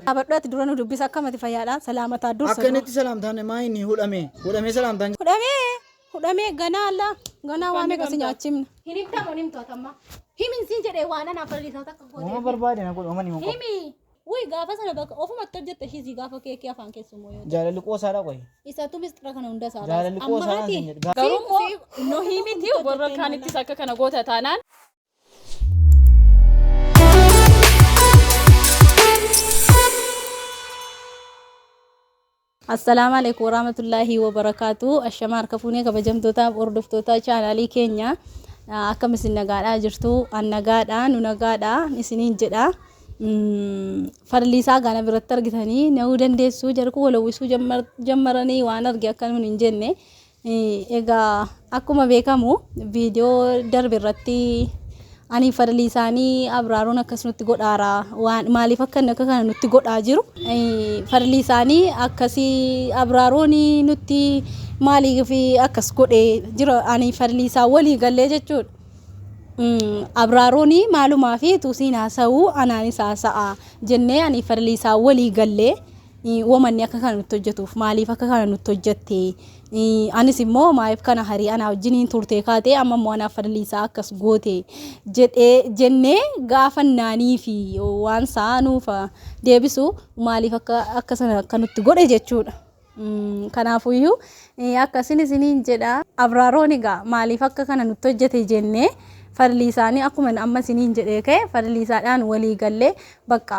Abaddooti dura nu dubbisa akkamati fayyaadha salaamataa dursa. Akkanatti salaamtaan maayini hudhamee salaamtaan. Hudhamee ganaa waan akkasii nyaachifna. Himtu atamma. Himin siin jedhee waan anaaf fadliisaa takka goote. Oma barbaade na godhu omani moko. Himi. Uy gaafa sana bakka ofumatti hojjette ishii gaafa keekii afaan keessumoo yoo. Jaalalli qoosaadha qoy. Isaatu mistira kana hunda isaa. Jaalalli qoosaadha siin jedhu. Garuu no himiti warra kaanittis akka kana goota taanaan. Assalamu alaikum warahmatullahi wabarakatuh. Ashamar kafuunee kabajamtoota hordoftoota chaanaalii keenya akkam isin nagaadhaa jirtu an nagaadhaa nu nagaadhaa isiniin jedha. Fadliisaa gaana biratti argitanii na'uu dandeessu jarku walawwisuu jammaranii waan arge akka nun hin jenne. Egaa akkuma beekamu viidiyoo darbe irratti ani fadliisaanii Abraaruun akkasumas godhaara waan maaliif akka kana nutti godhaa jiru fadliisaanii akkasii Abraaruun nutti maaliif akkas godhee jira ani fadliisaa walii gallee jechuudha. Abraaruun maalumaa fi tuusiin haasa'uu anaanis haasa'a jennee ani fadliisaa walii gallee womanni akka kana nutti hojjetuuf maaliif akka kana nutti hojjette anis immoo maaliif kana harii ana wajjiniin turtee kaatee amma immoo anaaf fadliisaa akkas goote jedhee jennee gaafannaanii fi waan saanuuf deebisu maaliif akka sana akka nutti godhe jechuudha. Kanaafuyyuu akkasin isiniin jedha Abraaruun egaa maaliif akka kana nutti hojjete jennee fadliisaanii akkuma amma isiniin jedhee ka'e fadliisaadhaan walii gallee bakka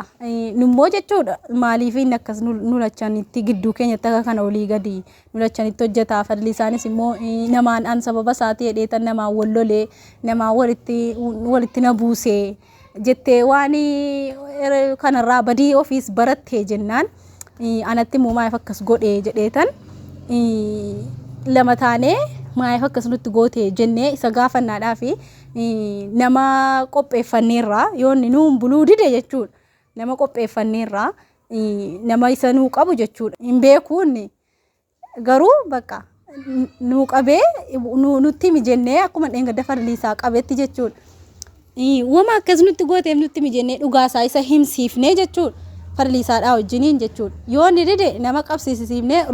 nummoo jechuudha maaliif inni akkas nu lachanitti gidduu keenyatti akka kana walii gadi nu lachanitti hojjeta fadliisaanis immoo namaan an sababa isaatii hedheetan namaan wallolee namaan walitti na buusee jettee waan kanarraa badii ofiis barattee jennaan anatti immoo maaliif akkas godhee jedheetan lama taanee maaliif akkas nutti goote jennee isa gaafannaadhaa fi nama qopheeffanneerraa yoonni nuun buluu dide jechuudha. Nama qopheeffanneerraa nama isa nuu qabu jechuudha. Hin beekuun garuu bakka nuu qabee nutti mijennee akkuma dheengadda fadliisaa qabeetti jechuudha. Wama akkas nutti gooteef nutti mijennee dhugaasaa isa himsiifnee jechuudha. Fadliisaadhaa wajjiniin jechuudha. Yoonni dide nama qabsiisisiifnee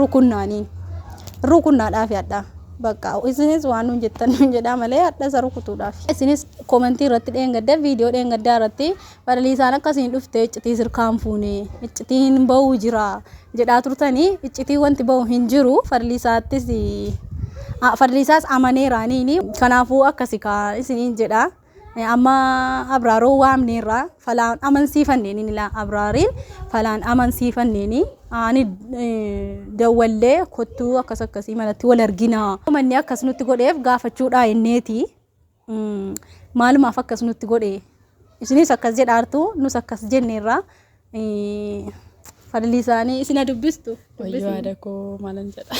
rukunnaadhaaf yaaddaa. Bakka isinis waan nun jettan jedha malee hadda isa rukutuudhaaf. Isinis komentii irratti dheengadda viidiyoo dheengaddaa irratti fadliisaan akkasiin dhufte iccitii sirkaan fuune iccitiin ba'uu jira jedhaa turtanii iccitii wanti ba'u hin jiru fadliisaas amaneeraaniini kanaafuu akkasi kaa isiniin jedha. Amma Abraaroo waamneerraa falaan amansiifanneeni nila Abraariin falaan amansiifanneeni ani dawwallee kottuu akkasii malatti wal argina. Manni akkas nutti godheef gaafachuudha inneeti maalumaaf akkas nutti godhe isinis akkas jedhaartu nus akkas jenneerraa fadliisaanii isina dubbistu. Wayyaada koo maalan jedha.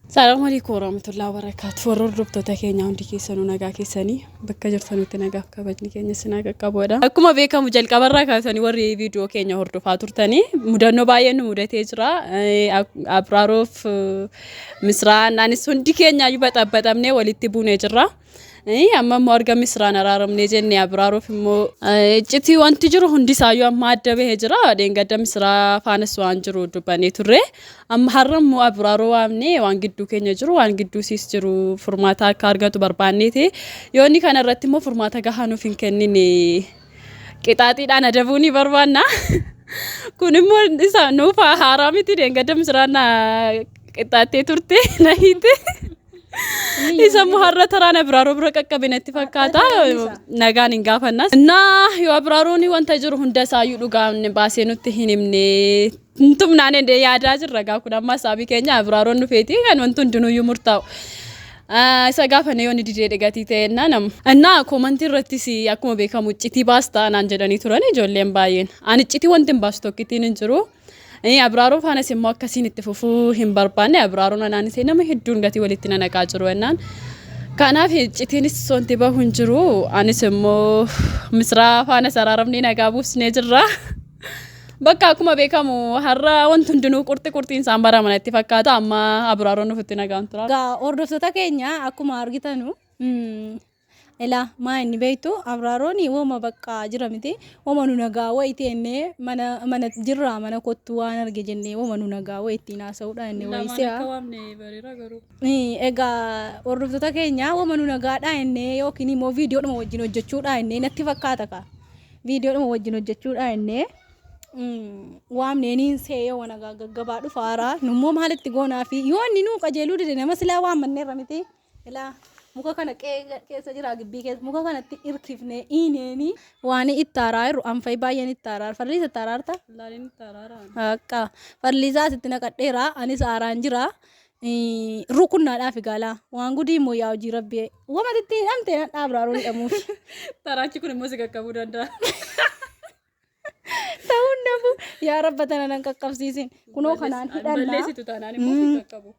Assalamu alaikum warahmatullahi wabarakatuh. Warra hordoftoota keenya hundi keessanuu nagaa keessanii bakka jirtanutti nagaaf kabajni keenya sinaa qaqqaboodha. Akkuma beekamu jalqabarraa kaasanii warri viidiyoo keenya hordofaa turtanii mudannoo baay'ee nu mudatee jira. Abraaruuf misraan anis hundi keenya iyyuu baxabbaxamnee walitti buunee jirra. Amma immoo arga misraan araaramnee jennee Abraaruuf immoo iccitii wanti jiru hundisaayyuu amma adda bahee jira. Dheengadda misraa faanas waan jiru dubbannee turre. Amma har'a immoo Abraaruu waamnee waan gidduu keenya jiru waan gidduu siis jiru furmaata akka argatu barbaanneeti. Yoonni kana irratti immoo furmaata gahaa nuuf hin kennine qixaaxiidhaan adabuu ni barbaanna. Kun immoo isa nuuf haaraa miti dheengadda misraan qixaaxee turte na hiite. Isa muharra tarana Abraaruu bira qaqqabinetti fakkaata nagaan hin gaafannas yoo Abraaruun wanta jiru hunda isaayyuu dhugaan baasee nutti hin himne tumnaan yaadaa jirra gaa kun amma saabii keenya Abraaruun dhufeeti kan wanti hundinuyyuu murtaa'u isa gaafane yoonni didee dhagatii ta'e komentii irrattis akkuma beekamu iccitii baastaa naan jedhanii turan ijoolleen baay'een ani iccitii wanti hin baastu tokkittiin hin jiru. Abraaruun faanas immoo akkasiin itti fufuu hin barbaanne Abraaruun anaanis nama hedduun gatii walitti naqaa jiru ennaan kanaaf iccitiinis wanti bahu hin jiru anis immoo misraa faanas araaramnee nagaa buusnee jirra. Bakka akkuma beekamu har'a wanti hundinuu qurxiin isaan baraman itti fakkaata amma Abraaruun nufitti nagaan tura. Gaa hordoftoota keenya akkuma argitanu Ela maa inni beektu Abraaroon wama bakka jira miti wama nu nagaa wayitii ennee mana jirraa mana kottu waan arge jennee wama nu nagaa wayitii naasa'uudha ennee wayisi'a. Egaa hordoftoota keenya wama nu nagaadha ennee yookiin immoo viidiyoodhuma wajjin hojjechuudha ennee natti fakkaata ka viidiyoodhuma wajjin hojjechuudha ennee waamneeniin seeyoo wana gaggabaa dhufaaraa nummoo maalitti goonaa fi yoo inni nuu qajeeluu dide nama silaa waan manneerra miti ilaa. Muka kana keessa jira gibbii keessa muka kanatti irkifne ineeni waan ittaaraa jiru anfay baay'een ittaaraa farliisa ittaaraarta laaleen ittaaraara akka farliisaa sitti naqadheera anis aaraan jira rukunnaadhaaf gaalaa waan gudii immoo yaa hojii rabbii wamatitti hidhamte Abraaroon hidhamuuf taraachi kun immoo si qaqqabuu danda'a. Ta'uun nafu yaa rabba tana nan qaqqabsiisin kunoo kanaan hidhannaa balleessitu taanaan immoo si qaqqabu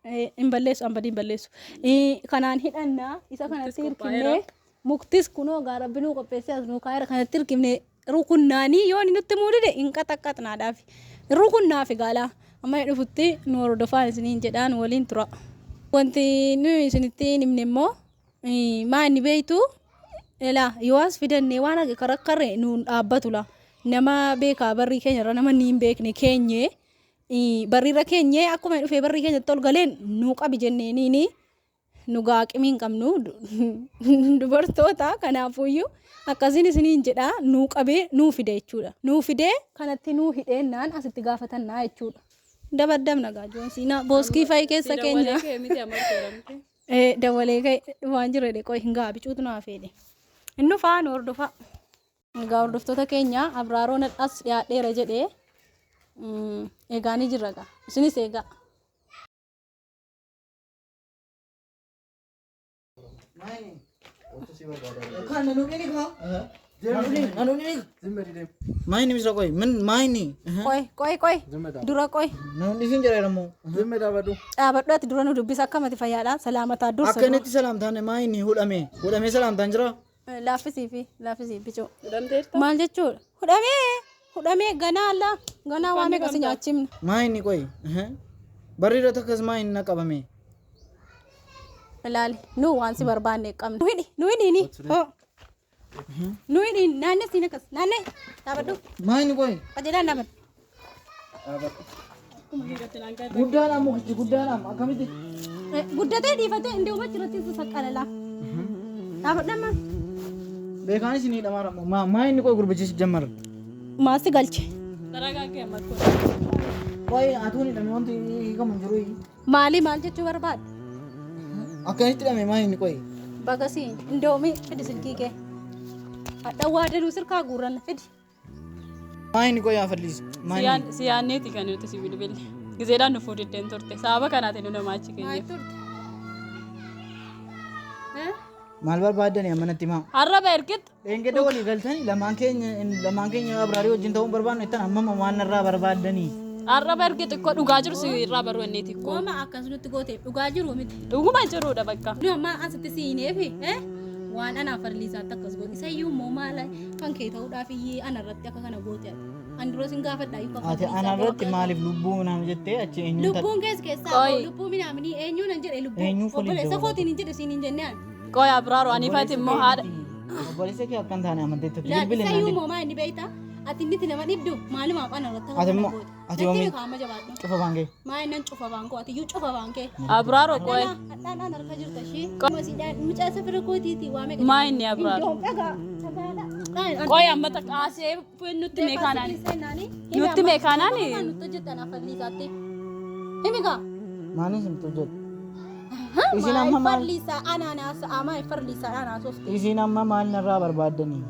hin balleessu ambadiin balleessu kanaan hidhannaa isa kanatti hirkifnee muktis kunoo gaa rabbinuu qopheessee as nuu kaayira kanatti hirkifnee rukunnaanii yoo inni nutti muudide hin qaxaqqaxnaadhaaf rukunnaafi gaalaa amma dhufutti nu hordofaan isiniin jedhaan waliin tura wanti nuyi isinitti himne immoo maa inni beektu elaa yoo as fidannee waan arge karakkarre nuun dhaabbatula. Nama beekaa barrii keenya irra nama niin beekne keenye barriirra keenye akkuma dhufee barrii keenya tol galeen nu qabi jenneeniini nu gaaqimii hin qabnu dubartoota kanaafuyyuu akkasiin isiniin jedha nu qabee nuu fide jechuudha. Nuu fidee kanatti nuu hidheennaan asitti gaafatannaa jechuudha. Dabaddabna gaajoonsiina booskii fa'i keessa keenya. Dabalee waan jira qoy hin gaabicuutu naa fedhe. Inni faan hordofa. Egaa hordoftoota keenya Abraaroon as dhiyaadheera jedhee egaa ni jirra gaa isinis egaa. Maini misra koi min maini Koi dura koi namun isin jira ramu zimme dabadu dhaabadhu ati dura nu dubbisa akkamati fayyaadha salaamataa dursa akkanitti salaamtaan maini hudhame salaamtaan jira. Laaffisii bichoo maal jechuudha hudhamee ganaa waan meeqa si nyaachifna maayini qoy barriirra takkas maayini na qabame ilaali nu waan si barbaanne qabna nu hidhiini naanne siin akkas naanne dhaabadhu maayini qoy qajeelaan dhaabadhu guddaadhaan mukti guddaadhaan akkamitti guddatee dhiifatee indee uumatti irratti saqqalalaa dhaabadhamma beekaan isinii dhamaara maayini qoy gurbichis jammar maasi galche daragaagee ammakoo qoy atuuni dhame wanti hiikamu jiru maal jechuu barbaada akkanitti dhame maayini qoy bagasiin indoomi fidi silkii kee hadhawaa danuu sirkaa guuran fidi maayini qoy yaa falliis siyaanneeti kan nuti si bilbille gizeedhaan nu fuudhiddeen turte sababa kanaatiin nu namaachi keenya maal barbaadani amanatti maa harraba ergit engedda walii galtani lamaan keenya Abraarii wajjin ta'uun barbaadnu ittan amma waan irraa barbaadani harraba ergit ikkoo dhugaa jiru si irraa baruu enneeti ikkoo kooma akkas nutti goote dhugaa jiru miti dhuguma jiruudha bakka nu amma asitti siineefi waan anaaf farliisaatti akkas goote isayyuu immoo maala kan kee ta'uudhaaf iyyee anarratti akka kana goote an dura sin gaafadha yuuka ati anarratti maaliif lubbuu naam jettee achi eenyu lubbuun keessaa lubbuu minaamni eenyuun an jedhe lubbuu obboleessa kootiin hin jedhe siin hin jennaan qoy Abraaroo aniifati immoo haadha obboleessa kee akkan taane amanteetti bilbile isayyuu immoo maa inni beekta ati inni nama dhibdu maalumaaf anarratti akka kana goote ati oomii cufa baankee maa innan cufa baankoo ati iyyuu cufa baankee Abraaroo qoy hadhaan harka jirta shii masiidhaan mucaa safira kootiiti waa meeqa maa inni Abraaroo qoy amma taqaasee nutti meekaanaan nutti hojjetan afalliisaatti himigaa maanis hin hojjetu isin amma farliisaa anaanaas amaa farliisaa anaasofti isin amma maal narraa barbaadanii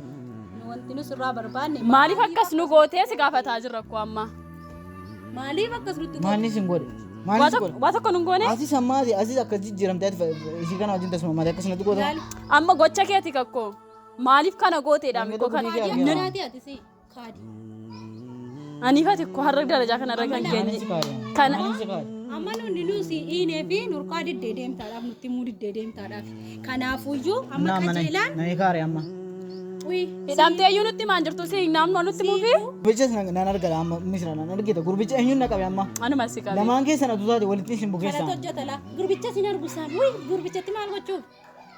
wanti nus irraa barbaanne maaliif akkas nu gootee si gaafataa jirra akkoo amma maaliif akkas nutti maanis hin godhe waa tokko nu goone asis ammaati asis akkas jijjiiramtee isii kana wajjin tasumamaati akkas natti goota amma gocha keeti kakkoo maaliif kana gooteedhaan mikoo kana kaadi aniifati akkoo har'a darajaa kanarra kan geenye kana amma nuti nusi hiinee fi nurqaa diddee deemtaadhaaf nutti immoo diddee deemtaadhaaf kanaafuyyuu amma qajeelaan na ikaare amma hidhamtee iyyuu nutti maan jirtu si naannoo nutti muufi gurbichas nan argala amma misira nan argita gurbicha eenyuun na qabe amma anuma si qabe lamaan keessan atu taate walitti isin bukeessa kana hojjetala gurbicha sin argusaan gurbichatti maal gochuuf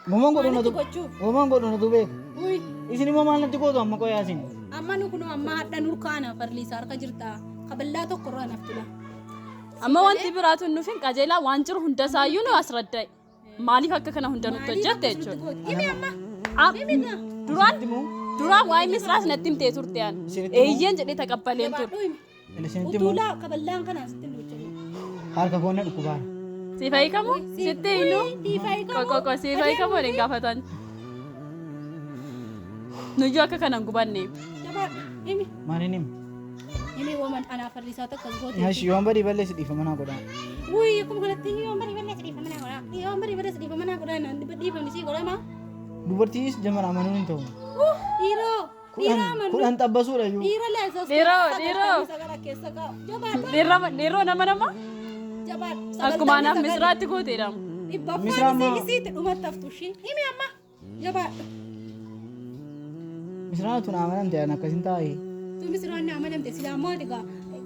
Woman godhu na tu. gochuu. Woman godhu na tu beek. Uy, Isin immoo maal natti gootu amma qoyaa isin. amma nu kun amma hadha nurkaana farliisaa harka jirta. Kaballaa tokko irraa naftula. Amma wanti biraatu hin dhufin qajeelaa waan jiru hunda isaayyuu nu asraddaa'e. Maaliif akka kana hunda nutti hojjette jechuudha. Himi amma. Duraan waa'ee misraas natti himtee turte aan. Eeyyeen jedhee taqabbaleen ture. Isinitti immoo Utulaa kaballaan kanaa sitti hojjete. harka koonna dhukkubaara. Siif hiikamu? Sitti hiinu? Kokoko siif hiikamu waliin gaafatan. Nuyyuu akka kana hin gubanne. Jabaadha. Himi. Maaliin himi? Himi woman anaa farliisaa takkas goote. Hashi yoon badii balleessi dhiifama naa godhaa. Uy, akkuma kanatti yoon badii balleessi dhiifama naa godhaa. Yoon badii balleessi dhiifama naa godhaa. Dhiifamni sii godhama. Dubartiis jamana amanuun hin ta'u. Dhiiroo. Kudhan xabbasuudha iyyuu. Dhiira leesas. Dhiiroo nama nama? Akkuma anaaf misraatti gooteedha. Misraama. Isiitti dhumatti haftushi. Himi amma. Jabaadha. Misraana tun amanamte aan akkasin taa'ee. Tu misraanni amanamte silaa ammoo egaa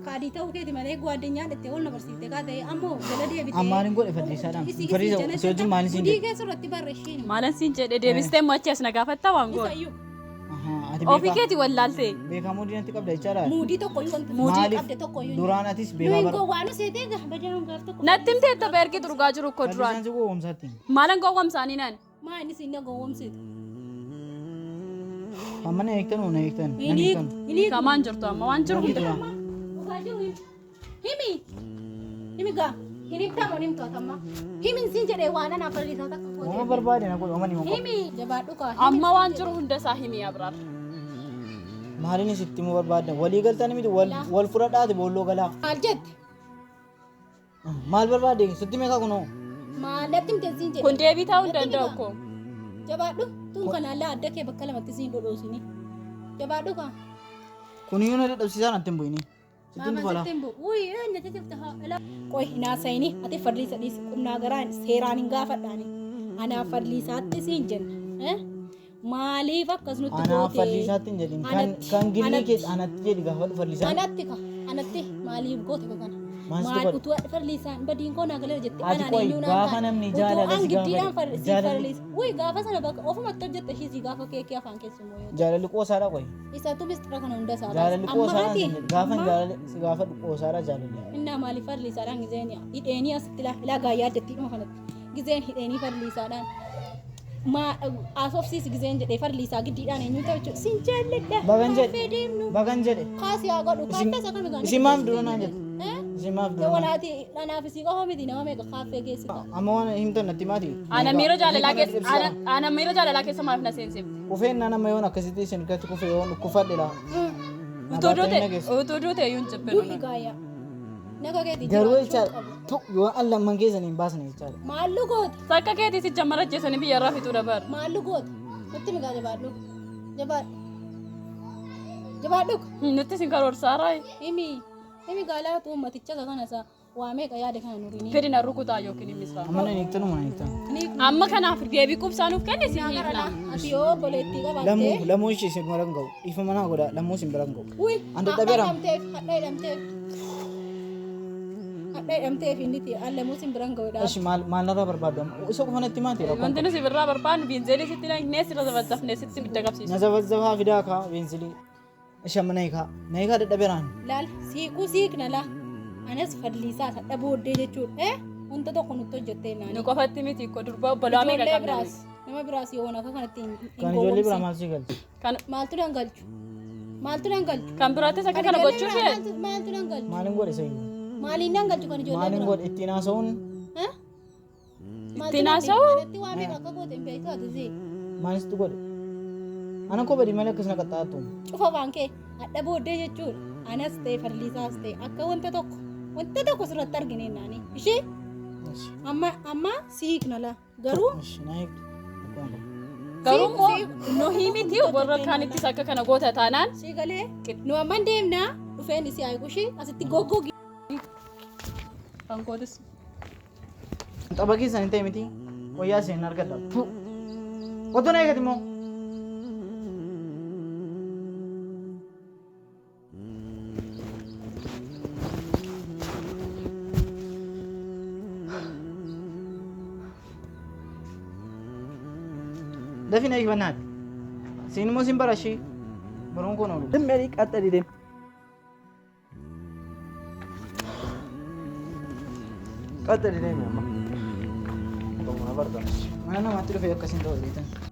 kaadii ta'uu keeti malee guwaadinyaa dhattee wal na barsiifte kaa ta'e ammoo jala deebitee. Ammaan hin godhe fadliisaadhaan. Fariisa si wajjin maaliin siin jedhe? Gudii keessa irratti barreeshiin. Maalan siin jedhe deebistee immoo achi as na gaafattaa waan goone. Ofii keeti wallaaltee. Beekamuu dinatti qabda jechaadha. Muudii tokko iyyuu wanti muudii qabde tokko iyyuu. Duraan atis beekaa bara. Nuyi waan seetee gaafadhaan gaaf tokko. Natti himtee tapha ergi durgaa jiru ko duraan. Fadliisaan si gowwoomsaatti. Maalan gowwoomsaanii naan. Maa inni sinna gowwoomsitu. Amma na eegtan na eegtan. Ini kamaan jirtu amma waan jiru hunda. Himi. Himi gaa. Himi tamu nim totamma. Himi sin jedhee waan ana farliisaa takka Oma qoodee. barbaade na godhu amani moko. Himi jabaadhu kaa. Amma waan jiru hunda isaa himi Abraar. Maaliin isitti immoo barbaadda walii galtanii miti wal fudhadhaati boolloo galaa. Maal jette? Maal barbaadde sitti meeqa kunoo? Maalatti himte sin jedhee. Kun deebii ta'uu hin danda'u ko. Jabaadhu tun kanaallee adda kee bakka lamatti siin dhodhoosini. Jabaadhu kaa. Kun iyyuu na dadhabsiisaan atti hin bu'ini. Sittiin Mama tufala. sittin bu. Uy, enya jajjabta haa. Qoy hinaa sayini ati farliisa dhiisi qubnaa garaan seeraan hin gaafadhaani. Anaa farliisaatti siin jenna. Maaliif akkas nutti goote? Anaa farliisaatti hin jedhin. Kan ginnii kee anatti jedhi gaafa farliisaan. Anatti ka. Anatti maaliif goote bakana? Maal Maal utuu farliisaan badiin koo naagalee jette Ati anaan qoy eenyuun gaafa namni jaalala si giddiidhaan gaafa farliisa. Uy, gaafa sana bakka ofumatti hojjette ishii gaafa keekee afaan keessumoo yoo. jaalalli qoosaadha qoy. Isaatu mistira kana hunda isaa. Jaalalli qoosaadha gaafa jaalala si gaafa qoosaadha jaalalli. Inna maaliif farliisaadhaan gizeen hidheenii asitti ilaa gaayyaa jettii dhuma kanatti gizeen hidheenii farliisaadhaan asofsiis gizeen jedhee farliisaa giddiidhaan eenyu ta'u jechuudha sin jaalladha. Bagan jedhe. Kaasii haa godhu kaattas akkami gaana. Isin maaf dura naan jedhe? Isin maaf dura? Walaati dhanaaf isii qofa miti nama meeqa kaaffee geessita. Amma waan himtan natti maati? Ana miira jaalalaa keessa maaf na seensifte. Kufeen naan amma yoon akkasitti isin irratti kufe yoon dhukkufadhe laa. Utuu duute iyyuu hin jibbinu. Duuhi gaayyaa. Naga keetii Garuu jechaadha yoo an lamman keessanii hin baasne jechaadha. Maallu goota? Sakka keetii si jammara jeessanii biyya irraa fixuu dabaru. Maallu goota? Nutti migaa jabaadhu. Jabaadhu. Jabaadhu. Nutti sin karoorsaaraa. Himi gaalaatu ummaticha kanasa waa meeqa yaada kana nurini. Fedhi na rukutaa yookiin hin misraa. Amma nan eegtanu mana eegtan. Amma kanaaf deebii qubsaanuuf kenne si hiikna. Ati yoo boleettii qabattee. Lammuu ishee isin bira hin ga'u. Ifa manaa godha lammuu isin bira hin ga'u. Uy. Anda dhabeera. Hadha hidhamteef inni allamuu isin bira hin ga'udha. Ashi maal narraa barbaadu isa qofa natti maati rakkoon. Wanti nuti birraa barbaannu biinzeelii sitti neessi irra zabazzafnee sitti bidda qabsiisu. Na zabazzafaa fidaa kaa beenzilii. Isha mana eegaa. Na eegaa dadhabeeraan. Laal siiquu siiqna laa. Anas fadliisaa hadha booddee jechuudha. Wanta tokko nutti hojjettee naani. Nu qofatti miti ko durba obbolaa meeqa qabna. Nama biraas yoo akka kanatti hin Kan ijoollee biraa maal si galchi? Maaltu dangalchu? Maaltu dangalchu? Kan biraattis akka kana gochuu ishee. Maaltu dangalchu? Maaliin godhe sayyuu? Maaliin dangalchu kan ijoollee Maaliin godhe ittiin haasa'uun? Ittiin haasa'u? Maaltu waa meeqa akka goote hin beektu ati Maalistu godhe? Ana koo badii malee akkasina qaxxaatu. cufa baankee hadha booddee jechuudha. Anas ta'e farliisaas ta'e akka wanta tokko sirratti argine naani. Ishee amma siiqna laa garuu. Garuu immoo nu himiti warra kaanittis akka kana goota taanaan. Si galee nu amma deemnaa dhufeen isii haayiku ishee asitti goggogi. Kan kootis. Tapha keessan hin ta'e miti wayyaa isheen argadha. Otoo na eegati immoo. Dafii na eegbannaati. Siin immoo siin barashii. Baruun kun oolu. Dimmeerii qaxxali deem. Qaxxali deemi amma. Mana namaatti dhufee akkasiin ta'u beektan.